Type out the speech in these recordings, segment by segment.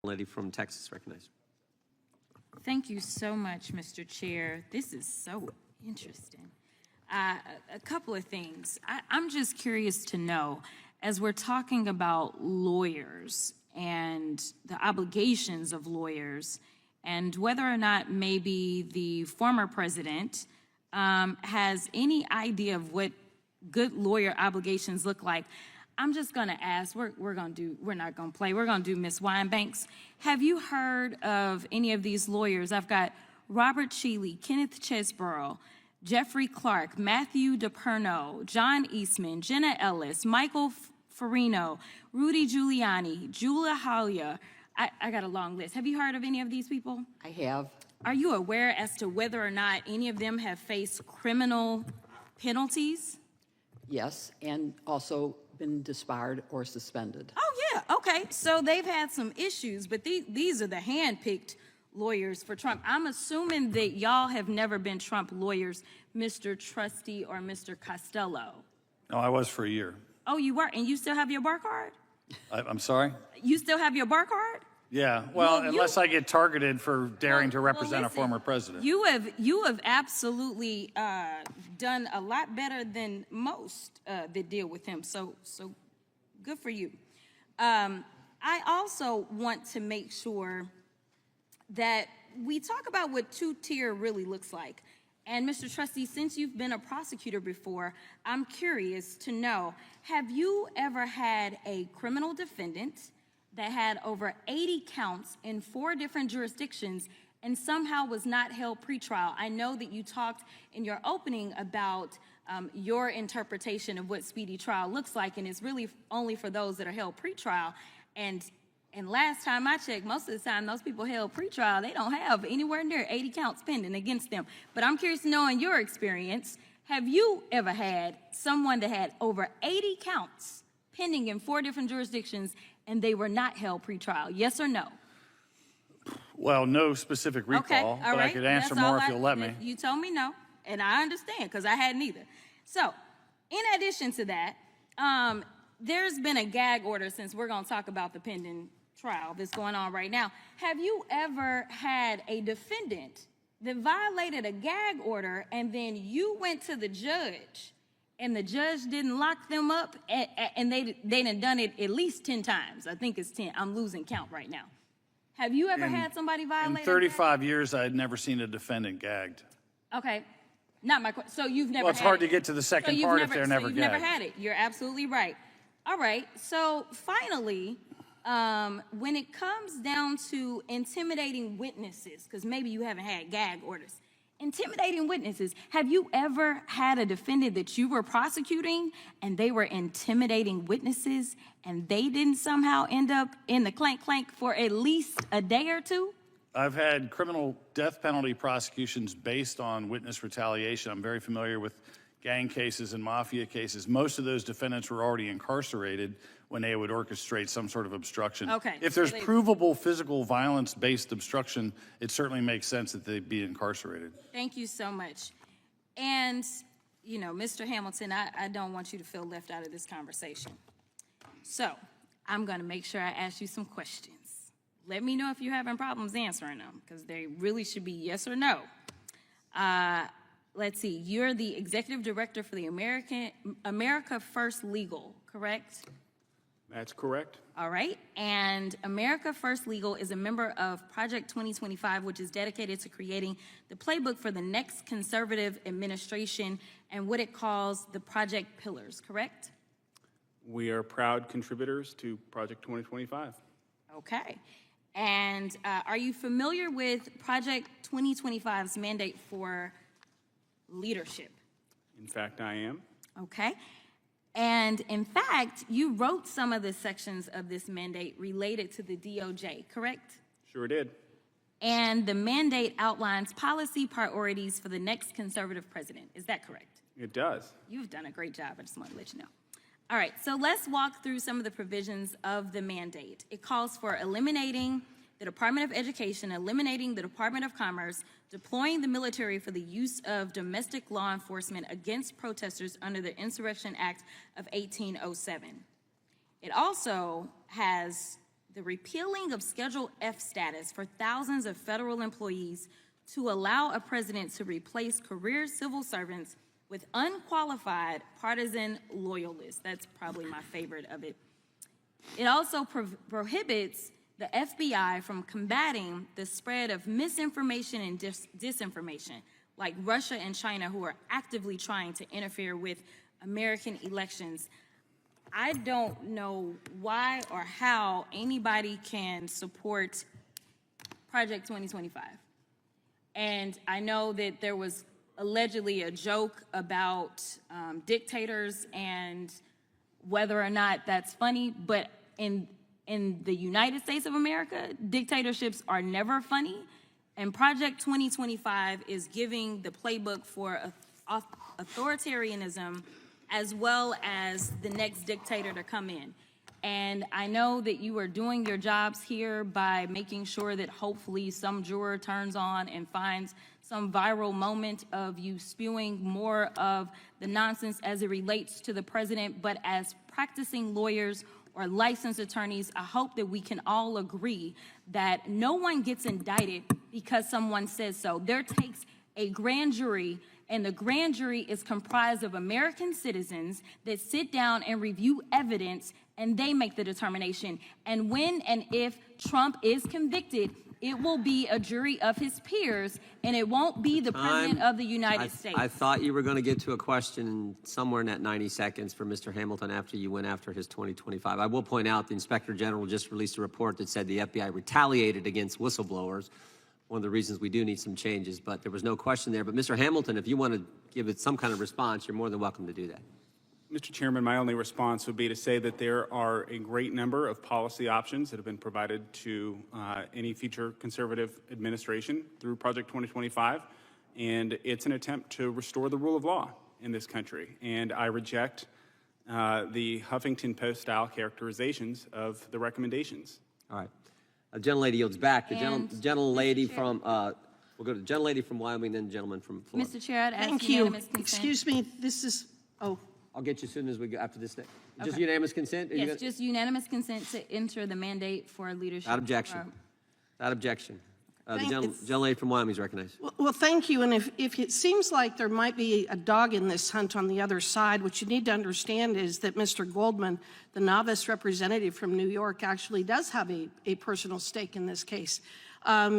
Lady from Texas, recognized. Thank you so much, Mr. Chair. This is so interesting. A couple of things. I'm just curious to know, as we're talking about lawyers and the obligations of lawyers, and whether or not maybe the former president has any idea of what good lawyer obligations look like. I'm just going to ask, we're not going to play, we're going to do Ms. Winebanks. Have you heard of any of these lawyers? I've got Robert Shealy, Kenneth Chesborough, Jeffrey Clark, Matthew DePerno, John Eastman, Jenna Ellis, Michael Farino, Rudy Giuliani, Julia Halia. I got a long list. Have you heard of any of these people? I have. Are you aware as to whether or not any of them have faced criminal penalties? Yes, and also been disbarred or suspended. Oh, yeah. Okay. So they've had some issues, but these are the hand-picked lawyers for Trump. I'm assuming that y'all have never been Trump lawyers, Mr. Trustee or Mr. Costello. No, I was for a year. Oh, you were? And you still have your bar card? I'm sorry? You still have your bar card? Yeah, well, unless I get targeted for daring to represent a former president. You have absolutely done a lot better than most that deal with him. So good for you. I also want to make sure that we talk about what two-tier really looks like. And Mr. Trustee, since you've been a prosecutor before, I'm curious to know, have you ever had a criminal defendant that had over 80 counts in 4 different jurisdictions and somehow was not held pretrial? I know that you talked in your opening about your interpretation of what speedy trial looks like, and it's really only for those that are held pretrial. And last time I checked, most of the time those people held pretrial, they don't have anywhere near 80 counts pending against them. But I'm curious to know, in your experience, have you ever had someone that had over 80 counts pending in 4 different jurisdictions and they were not held pretrial? Yes or no? Well, no specific recall, Okay, all but right. I could answer more if you'll let me. You told me no, and I understand because I hadn't either. So, in addition to that, there's been a gag order, since we're going to talk about the pending trial that's going on right now. Have you ever had a defendant that violated a gag order and then you went to the judge and the judge didn't lock them up and they done it at least 10 times? I think it's 10. I'm losing count right now. Have you ever had somebody violate? In 35 years, I had never seen a defendant gagged. Okay. Not my question. So you've never Well, it's hard to get to the second part if they're never you've gagged. never had it. You're absolutely right. All right. So finally, when it comes down to intimidating witnesses, because maybe you haven't had gag orders, intimidating witnesses, have you ever had a defendant that you were prosecuting and they were intimidating witnesses and they didn't somehow end up in the clank for at least a day or two? I've had criminal death penalty prosecutions based on witness retaliation. I'm very familiar with gang cases and mafia cases. Most of those defendants were already incarcerated when they would orchestrate some sort of obstruction. Okay. If there's provable physical violence-based obstruction, it certainly makes sense that they be incarcerated. Thank you so much. And, you know, Mr. Hamilton, I don't want you to feel left out of this conversation. So I'm going to make sure I ask you some questions. Let me know if you're having problems answering them, because they really should be yes or no. Let's see. You're the executive director for the America First Legal, correct? That's correct. All right. And America First Legal is a member of Project 2025, which is dedicated to creating the playbook for the next conservative administration and what it calls the Project Pillars, correct? We are proud contributors to Project 2025. Okay. And are you familiar with Project 2025's mandate for leadership? In fact, I am. Okay. And in fact, you wrote some of the sections of this mandate related to the DOJ, correct? Sure did. And the mandate outlines policy priorities for the next conservative president. Is that correct? It does. You've done a great job. I just want to let you know. All right, so let's walk through some of the provisions of the mandate. It calls for eliminating the Department of Education, eliminating the Department of Commerce, deploying the military for the use of domestic law enforcement against protesters under the Insurrection Act of 1807. It also has the repealing of Schedule F status for thousands of federal employees to allow a president to replace career civil servants with unqualified partisan loyalists. That's probably my favorite of it. It also prohibits the FBI from combating the spread of misinformation and disinformation, like Russia and China, who are actively trying to interfere with American elections. I don't know why or how anybody can support Project 2025. And I know that there was allegedly a joke about dictators and whether or not that's funny, but in the United States of America, dictatorships are never funny, and Project 2025 is giving the playbook for authoritarianism as well as the next dictator to come in. And I know that you are doing your jobs here by making sure that hopefully some juror turns on and finds some viral moment of you spewing more of the nonsense as it relates to the president. But as practicing lawyers or licensed attorneys, I hope that we can all agree that no one gets indicted because someone says so. There takes a grand jury, and the grand jury is comprised of American citizens that sit down and review evidence, and they make the determination. And when and if Trump is convicted, it will be a jury of his peers, and it won't be the President of the United States. I thought you were going to get to a question somewhere in that 90 seconds for Mr. Hamilton after you went after his 2025. I will point out the Inspector General just released a report that said the FBI retaliated against whistleblowers. One of the reasons we do need some changes, but there was no question there. But Mr. Hamilton, if you want to give it some kind of response, you're more than welcome to do that. Mr. Chairman, my only response would be to say that there are a great number of policy options that have been provided to any future conservative administration through Project 2025, and it's an attempt to restore the rule of law in this country. And I reject the Huffington Post-style characterizations of the recommendations. All right. The gentlelady yields back. The And gentlelady Mr. Chair. from, we'll go to the gentlelady from Wyoming, then the gentleman from Florida. Mr. Chair, I'd ask Thank you. unanimous consent. Excuse me, this is, oh, I'll get you as soon as we go after this. Just Okay. unanimous consent? Are you Yes, gonna- just unanimous consent to enter the mandate for leadership. Without objection. Without objection. The Thank- gentlelady from Wyoming is recognized. well, thank you. And if it seems like there might be a dog in this hunt on the other side, what you need to understand is that Mr. Goldman, the novice representative from New York, actually does have a personal stake in this case.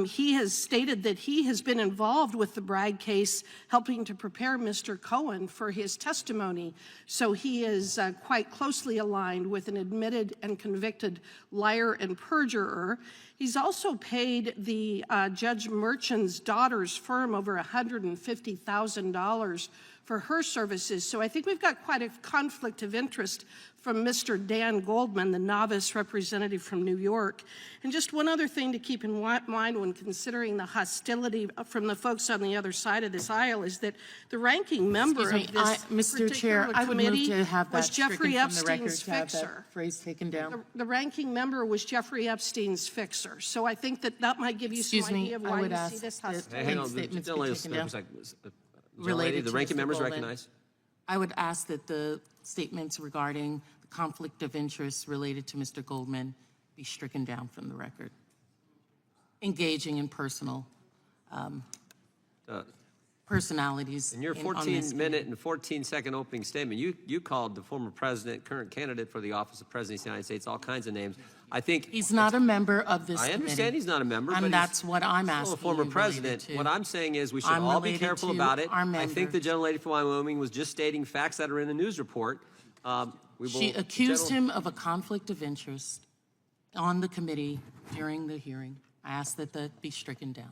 He has stated that he has been involved with the Bragg case, helping to prepare Mr. Cohen for his testimony. So he is quite closely aligned with an admitted and convicted liar and perjurer. He's also paid the Judge Merchant's daughter's firm over $150,000 for her services. So I think we've got quite a conflict of interest from Mr. Dan Goldman, the novice representative from New York. And just one other thing to keep in mind when considering the hostility from the folks on the other side of this aisle is that the ranking member Excuse me, of this Mr. Chair, particular I would move committee to have that was Jeffrey stricken from the record, Epstein's to have fixer. that phrase taken down. The ranking member was Jeffrey Epstein's fixer. So I think that might give you some Excuse me, idea of I why would you see ask this that hostility. Hang on, statements be gentlelady, taken down. gentlelady, the to ranking Mr. member is Goldman. recognized. I would ask that the statements regarding the conflict of interest related to Mr. Goldman be stricken down from the record. Engaging in personal personalities. In your on this 14-minute and 14-second opening statement, you called the former president, current candidate for the office of President of the United States, all kinds of names. I think He's not a member of this I committee. understand he's not a member, but And he's that's what I'm still asking a former you related president. to. What I'm saying is we should I'm all be related careful to about it. our I think member. the gentlelady from Wyoming was just stating facts that are in the news report. She accused him of a conflict of interest on the committee during the hearing. I ask that that be stricken down.